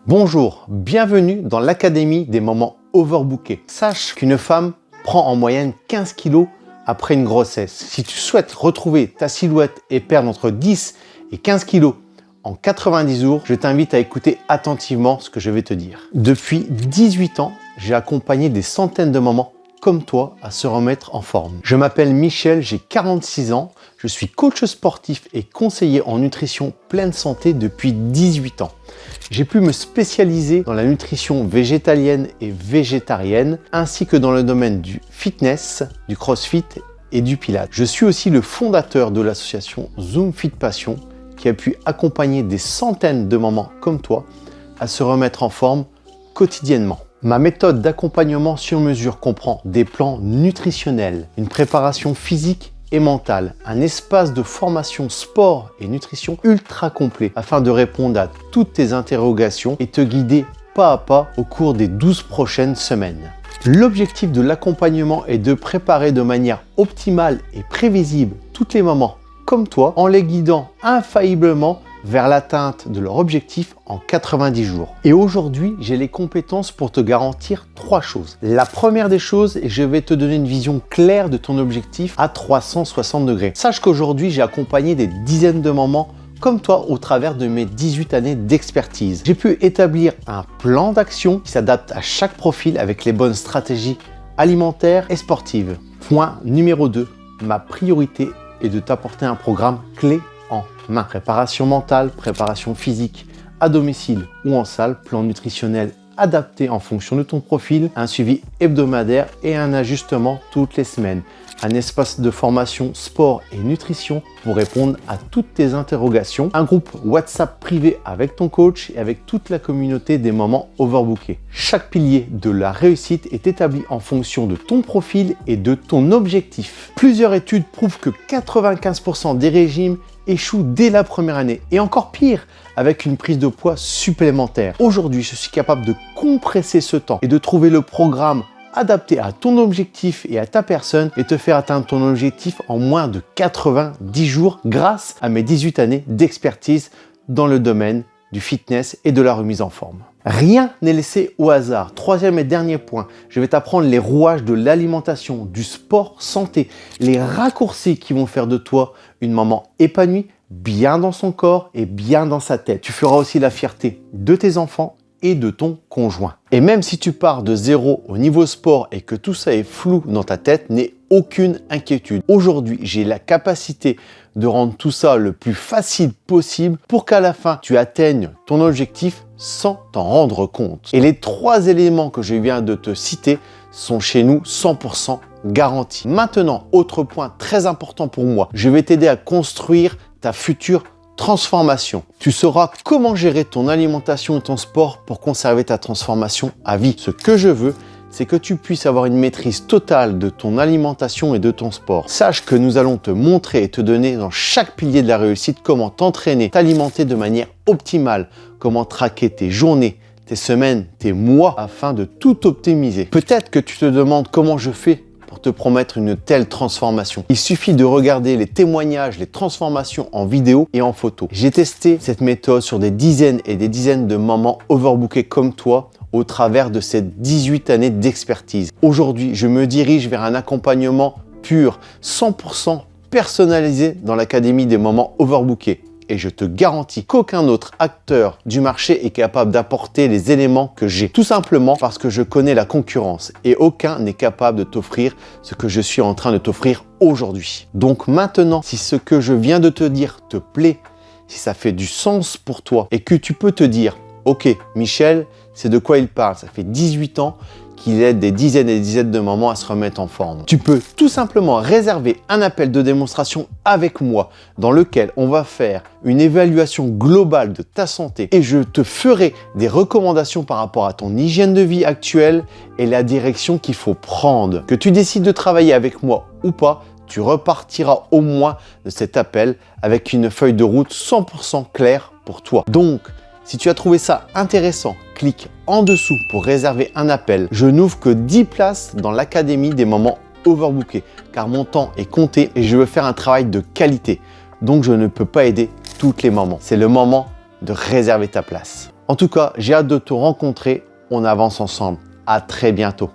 Bonjour, bienvenue dans l'Académie des moments overbookés. Sache qu'une femme prend en moyenne 15 kg après une grossesse. Si tu souhaites retrouver ta silhouette et perdre entre 10 et 15 kg en 90 jours, je t'invite à écouter attentivement ce que je vais te dire. Depuis 18 ans, j'ai accompagné des centaines de mamans comme toi à se remettre en forme. Je m'appelle Michel, j'ai 46 ans, je suis coach sportif et conseiller en nutrition pleine santé depuis 18 ans. J'ai pu me spécialiser dans la nutrition végétalienne et végétarienne, ainsi que dans le domaine du fitness, du crossfit et du pilates. Je suis aussi le fondateur de l'association Zoom Fit Passion, qui a pu accompagner des centaines de mamans comme toi à se remettre en forme quotidiennement. Ma méthode d'accompagnement sur mesure comprend des plans nutritionnels, une préparation physique et mentale, un espace de formation sport et nutrition ultra complet afin de répondre à toutes tes interrogations et te guider pas à pas au cours des 12 prochaines semaines. L'objectif de l'accompagnement est de préparer de manière optimale et prévisible toutes les mamans comme toi en les guidant infailliblement vers l'atteinte de leur objectif en 90 jours. Et aujourd'hui, j'ai les compétences pour te garantir 3 choses. La première des choses, et je vais te donner une vision claire de ton objectif à 360 degrés. Sache qu'aujourd'hui, j'ai accompagné des dizaines de mamans comme toi au travers de mes 18 années d'expertise. J'ai pu établir un plan d'action qui s'adapte à chaque profil avec les bonnes stratégies alimentaires et sportives. Point numéro 2, ma priorité est de t'apporter un programme clé en main. Préparation mentale, préparation physique, à domicile ou en salle, plan nutritionnel adapté en fonction de ton profil, un suivi hebdomadaire et un ajustement toutes les semaines. Un espace de formation sport et nutrition pour répondre à toutes tes interrogations. Un groupe WhatsApp privé avec ton coach et avec toute la communauté des moments overbookés. Chaque pilier de la réussite est établi en fonction de ton profil et de ton objectif. Plusieurs études prouvent que 95% des régimes échouent dès la première année et encore pire avec une prise de poids supplémentaire. Aujourd'hui, je suis capable de compresser ce temps et de trouver le programme adapté à ton objectif et à ta personne et te faire atteindre ton objectif en moins de 90 jours grâce à mes 18 années d'expertise dans le domaine du fitness et de la remise en forme. Rien n'est laissé au hasard. Troisième et dernier point, je vais t'apprendre les rouages de l'alimentation, du sport santé, les raccourcis qui vont faire de toi une maman épanouie, bien dans son corps et bien dans sa tête. Tu feras aussi la fierté de tes enfants et de ton conjoint. Et même si tu pars de zéro au niveau sport et que tout ça est flou dans ta tête, n'aie aucune inquiétude. Aujourd'hui, j'ai la capacité de rendre tout ça le plus facile possible pour qu'à la fin, tu atteignes ton objectif sans t'en rendre compte. Et les 3 éléments que je viens de te citer sont chez nous 100% garantis. Maintenant, autre point très important pour moi, je vais t'aider à construire ta future transformation. Tu sauras comment gérer ton alimentation et ton sport pour conserver ta transformation à vie. Ce que je veux, c'est que tu puisses avoir une maîtrise totale de ton alimentation et de ton sport. Sache que nous allons te montrer et te donner dans chaque pilier de la réussite comment t'entraîner, t'alimenter de manière optimale, comment traquer tes journées, tes semaines, tes mois afin de tout optimiser. Peut-être que tu te demandes comment je fais pour te promettre une telle transformation. Il suffit de regarder les témoignages, les transformations en vidéo et en photo. J'ai testé cette méthode sur des dizaines et des dizaines de mamans overbookées comme toi au travers de ces 18 années d'expertise. Aujourd'hui, je me dirige vers un accompagnement pur, 100% personnalisé dans l'Académie des moments overbookés. Et je te garantis qu'aucun autre acteur du marché est capable d'apporter les éléments que j'ai. Tout simplement parce que je connais la concurrence et aucun n'est capable de t'offrir ce que je suis en train de t'offrir aujourd'hui. Donc maintenant, si ce que je viens de te dire te plaît, si ça fait du sens pour toi et que tu peux te dire « Ok, Michel, c'est de quoi il parle, ça fait 18 ans qu'il aide des dizaines et des dizaines de mamans à se remettre en forme. » Tu peux tout simplement réserver un appel de démonstration avec moi dans lequel on va faire une évaluation globale de ta santé et je te ferai des recommandations par rapport à ton hygiène de vie actuelle et la direction qu'il faut prendre. Que tu décides de travailler avec moi ou pas, tu repartiras au moins de cet appel avec une feuille de route 100% claire pour toi. Donc, si tu as trouvé ça intéressant, clique en dessous pour réserver un appel. Je n'ouvre que 10 places dans l'Académie des moments overbookés car mon temps est compté et je veux faire un travail de qualité. Donc je ne peux pas aider toutes les mamans. C'est le moment de réserver ta place. En tout cas, j'ai hâte de te rencontrer. On avance ensemble. À très bientôt.